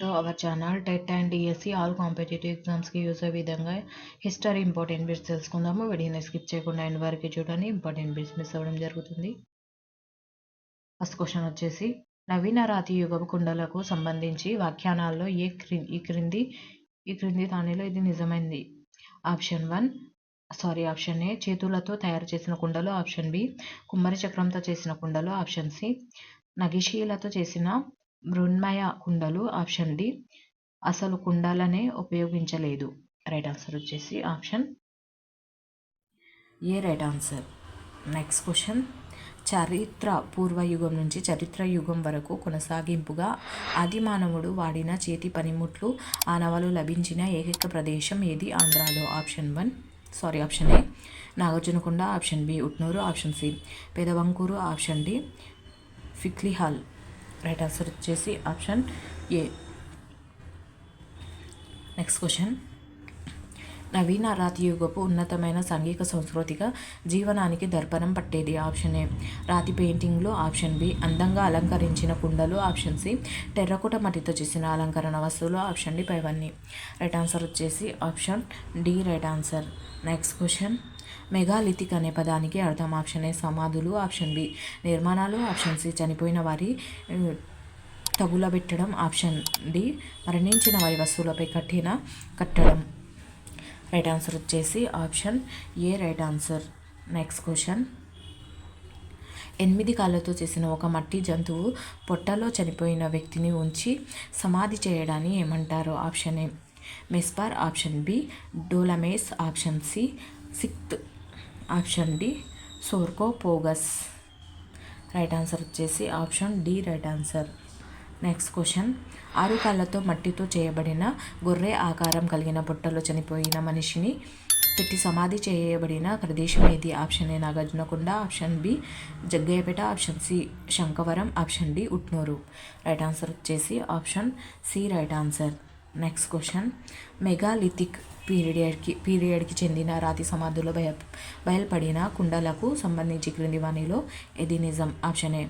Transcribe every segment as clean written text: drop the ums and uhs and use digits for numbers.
To our channel TET and DSC all competitive ఎగ్జామ్స్కి use అయ్యే విధంగా హిస్టరీ ఇంపార్టెంట్ బిట్స్ తెలుసుకుందాము. వీడియోని స్కిప్ చేయకుండా ఎండ్ వరకు చూడండి, ఇంపార్టెంట్ బిట్స్ మిస్ అవ్వడం జరుగుతుంది. ఫస్ట్ క్వశ్చన్ వచ్చేసి, నవీన రాతి యుగపు కుండలకు సంబంధించి వ్యాఖ్యానాల్లో ఈ క్రింది దానిలో ఇది నిజమైంది. ఆప్షన్ ఏ చేతులతో తయారు చేసిన కుండలు, ఆప్షన్ బి కుమ్మరి చక్రంతో చేసిన కుండలు, ఆప్షన్ సి నగిశీలతో చేసిన మృణ్మయ కుండలు, ఆప్షన్ డి అసలు కుండలనే ఉపయోగించలేదు. రైట్ ఆన్సర్ వచ్చేసి option A right answer. Next question, చరిత్ర పూర్వయుగం నుంచి చరిత్ర యుగం వరకు కొనసాగింపుగా ఆదిమానవుడు వాడిన చేతి పనిముట్లు ఆనవాలు లభించిన ఏకైక ప్రదేశం ఏది ఆంధ్రాలో? Option A Nagarjunakonda, option B Utnoor, option C Pedavankuru, option D Piklihal. Right answer వచ్చేసి ఆప్షన్ ఏ. నెక్స్ట్ క్వశ్చన్, నవీన రాతి యుగపు ఉన్నతమైన సాంఘిక సాంస్కృతిక జీవనానికి దర్పణం పట్టేది. ఆప్షన్ ఏ రాతి పెయింటింగ్లు, ఆప్షన్ బి అందంగా అలంకరించిన కుండలు, ఆప్షన్ సి టెర్రకోట మట్టితో చేసిన అలంకరణ వస్తువులు, ఆప్షన్ డి పైవన్నీ. రైట్ ఆన్సర్ వచ్చేసి option D right answer. Next question, megalithic అనే పదానికి అర్థం? ఆప్షన్ ఏ సమాధులు, ఆప్షన్ బి నిర్మాణాలు, ఆప్షన్ సి చనిపోయిన వారి తగులబెట్టడం, ఆప్షన్ డి మరణించిన వారి వస్తువులపై కట్టడం. రైట్ ఆన్సర్ వచ్చేసి option A right answer. Next question, 8 కాళ్ళతో చేసిన ఒక మట్టి జంతువు పొట్టలో చనిపోయిన వ్యక్తిని ఉంచి సమాధి చేయడాన్ని ఏమంటారు? ఆప్షన్ ఏ మెస్పార్, option B dolmens, option C సిక్త్, option D sarcophagus. Right answer వచ్చేసి option D right answer. Next question, 6 కాళ్ళతో మట్టితో చేయబడిన గొర్రె ఆకారం కలిగిన పొట్టలో చనిపోయిన మనిషిని పెట్టి సమాధి చేయబడిన ప్రదేశం ఏది? Option A Nagarjunakonda, option B Jaggayyapeta, option C Sankhavaram, option D Utnoor. Right answer వచ్చేసి option C right answer. Next question, megalithic పీరియడ్కి చెందిన రాతి సమాధుల్లో బయల్పడిన కుండలకు సంబంధించి క్రింది వానిలో ఏది నిజం? ఆప్షన్ ఏ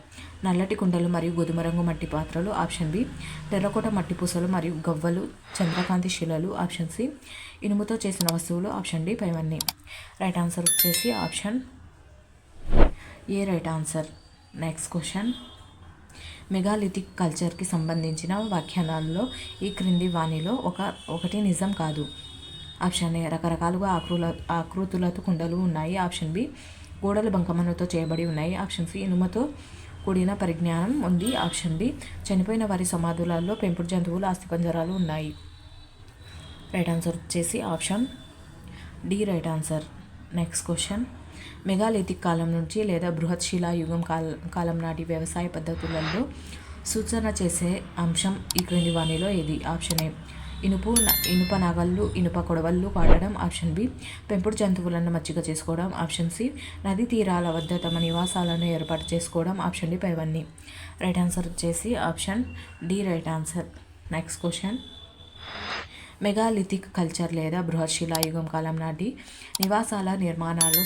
నల్లటి కుండలు మరియు గోధుమ రంగు మట్టి పాత్రలు, ఆప్షన్ బి టెర్రకోట మట్టి పూసలు మరియు గవ్వలు చంద్రకాంతి శిలలు, ఆప్షన్ సి ఇనుముతో చేసిన వస్తువులు, ఆప్షన్ డి పైవన్నీ. రైట్ ఆన్సర్ వచ్చేసి option A right answer. Next question, megalithic కల్చర్కి సంబంధించిన వ్యాఖ్యానాల్లో ఈ క్రింది వానిలో ఒకటి నిజం కాదు. ఆప్షన్ ఏ రకరకాలుగా ఆకృతులతో కుండలు ఉన్నాయి, ఆప్షన్ బి గోడలు బంకమన్నుతో చేయబడి ఉన్నాయి, ఆప్షన్ సి ఇనుముతో కూడిన పరిజ్ఞానం ఉంది, ఆప్షన్ డి చనిపోయిన వారి సమాధులలో పెంపుడు జంతువులు అస్థిపంజరాలు ఉన్నాయి. రైట్ ఆన్సర్ వచ్చేసి option D right answer. Next question, megalithic కాలం నుంచి లేదా బృహత్ శిలాయుగం కాలం నాటి వ్యవసాయ పద్ధతులలో సూచన చేసే అంశం ఈ క్రింది వానిలో ఏది? ఆప్షన్ ఏ ఇనుప నాగళ్ళు, ఇనుప కొడవళ్ళు వాడడం, ఆప్షన్ బి పెంపుడు జంతువులను మచ్చిక చేసుకోవడం, ఆప్షన్ సి నదీ తీరాల వద్ద తమ నివాసాలను ఏర్పాటు చేసుకోవడం, ఆప్షన్ డి పైవన్నీ. రైట్ ఆన్సర్ వచ్చేసి option D right answer. Next question, megalithic culture లేదా బృహత్ శిలాయుగం కాలం నాటి నివాసాల నిర్మాణాల్లో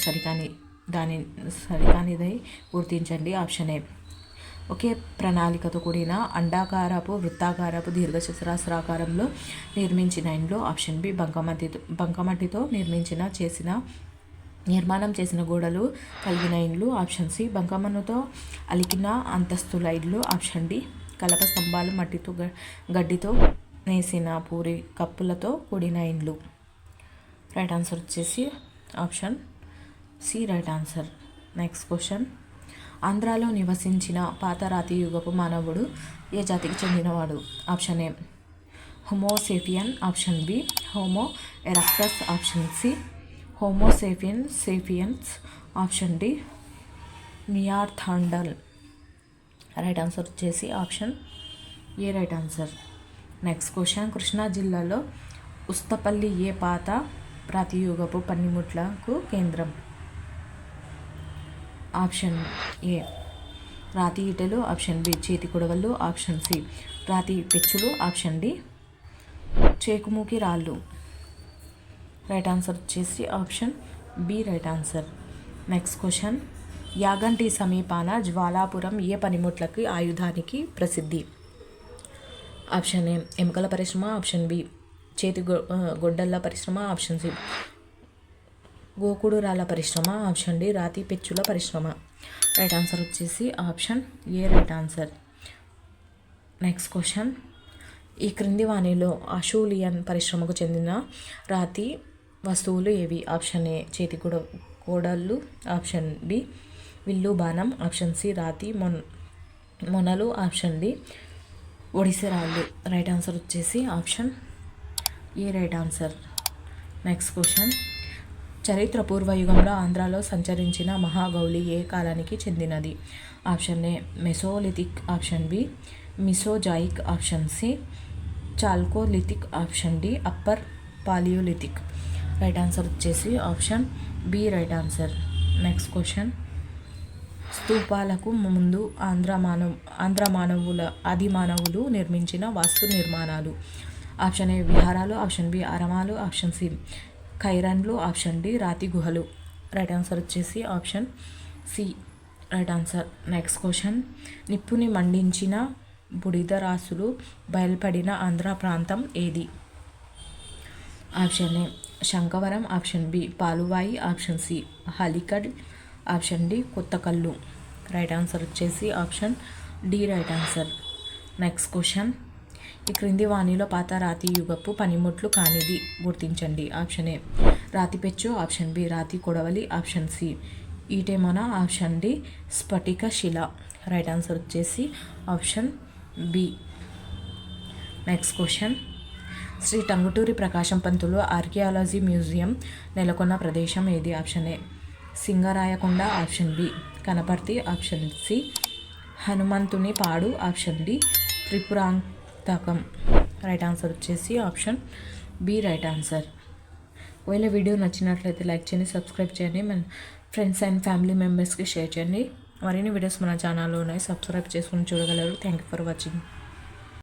సరికానిదై గుర్తించండి. ఆప్షన్ ఏ ఒకే ప్రణాళికతో కూడిన అండాకారపు, వృత్తాకారపు, దీర్ఘచతురస్రాకారంలో నిర్మించిన ఇండ్లు, ఆప్షన్ బి బంకమట్టితో నిర్మాణం చేసిన గోడలు కలిగిన ఇండ్లు, ఆప్షన్ సి బంకమన్నుతో అలికిన అంతస్తుల ఇండ్లు, ఆప్షన్ డి కలప స్తంభాలు, మట్టితో గడ్డితో నేసిన పూరి కప్పులతో కూడిన ఇండ్లు. రైట్ ఆన్సర్ వచ్చేసి option C right answer. Next question, ఆంధ్రాలో నివసించిన పాత రాతి యుగపు మానవుడు ఏ జాతికి చెందినవాడు? Option A homo sapien, option B homo erectus, option C homo sapiens, option D Neanderthal. Right answer వచ్చేసి option A right answer. Next question, Krishna జిల్లాలో ఉస్తపల్లి ఏ పాత రాతి యుగపు పనిముట్లకు కేంద్రం? ఆప్షన్ ఏ రాతి ఈటెలు, ఆప్షన్ బి చేతి కొడవళ్ళు, ఆప్షన్ సి రాతి పెచ్చులు, ఆప్షన్ డి చేకుముకి రాళ్ళు. రైట్ ఆన్సర్ వచ్చేసి option B right answer. Next question, Yaganti సమీపాన జ్వాలాపురం ఏ పనిముట్లకి ఆయుధానికి ప్రసిద్ధి? ఆప్షన్ ఏ ఎముకల పరిశ్రమ, ఆప్షన్ బి గొడ్డళ్ళ పరిశ్రమ, ఆప్షన్ సి గోకుడు రాళ్ళ పరిశ్రమ, ఆప్షన్ డి రాతి పెచ్చుల పరిశ్రమ. రైట్ ఆన్సర్ వచ్చేసి option A right answer. Next question, ఈ క్రింది వాణిలో అషూలియన్ పరిశ్రమకు చెందిన రాతి వస్తువులు ఏవి? ఆప్షన్ ఏ చేతి కోడళ్ళు, ఆప్షన్ బి విల్లు బాణం, ఆప్షన్ సి రాతి మొనలు, ఆప్షన్ డి ఒడిసె రాళ్ళు. రైట్ ఆన్సర్ వచ్చేసి option A right answer. Next question, చరిత్ర పూర్వయుగంలో ఆంధ్రాలో సంచరించిన మహాగౌలి ఏ కాలానికి చెందినది? Option A mesolithic, option B mesozoic, option C chalcolithic, option D upper palaeolithic. Right answer వచ్చేసి option B right answer. Next question, స్తూపాలకు ముందు ఆది మానవులు నిర్మించిన వాస్తు నిర్మాణాలు. ఆప్షన్ ఏ విహారాలు, ఆప్షన్ బి ఆరామాలు, ఆప్షన్ సి ఖైరన్లు, ఆప్షన్ డి రాతి గుహలు. రైట్ ఆన్సర్ వచ్చేసి option C right answer. Next question, నిప్పుని మండించిన బుడిద రాసులు బయల్పడిన ఆంధ్ర ప్రాంతం ఏది? Option A Sankhavaram, option B Paluvai, option C Halikad, option D Kothakallu. Right answer వచ్చేసి option D right answer. Next question, ఈ క్రింది వాణిలో పాత రాతి యుగపు పనిముట్లు కానిది గుర్తించండి. ఆప్షన్ ఏ రాతి పెచ్చు, ఆప్షన్ బి రాతి కొడవలి, ఆప్షన్ సి ఈటెమొన, ఆప్షన్ డి స్ఫటిక శిల. రైట్ ఆన్సర్ వచ్చేసి option B. Next question, Shri Tanguturi Prakasam Pantulu archaeology museum నెలకొన్న ప్రదేశం ఏది? Option A Singarayakonda, option B Kanaparthi, option C Hanumanthunipadu, option D Tripuranthakam. Right answer వచ్చేసి ఆప్షన్ బి రైట్ ఆన్సర్. ఒకవేళ వీడియో నచ్చినట్లయితే లైక్ చేయండి, సబ్స్క్రైబ్ చేయండి, మన ఫ్రెండ్స్ అండ్ ఫ్యామిలీ మెంబర్స్కి షేర్ చేయండి. మరిన్ని వీడియోస్ మన ఛానల్లో ఉన్నాయి, సబ్స్క్రైబ్ చేసుకుని చూడగలరు. Thank you for watching.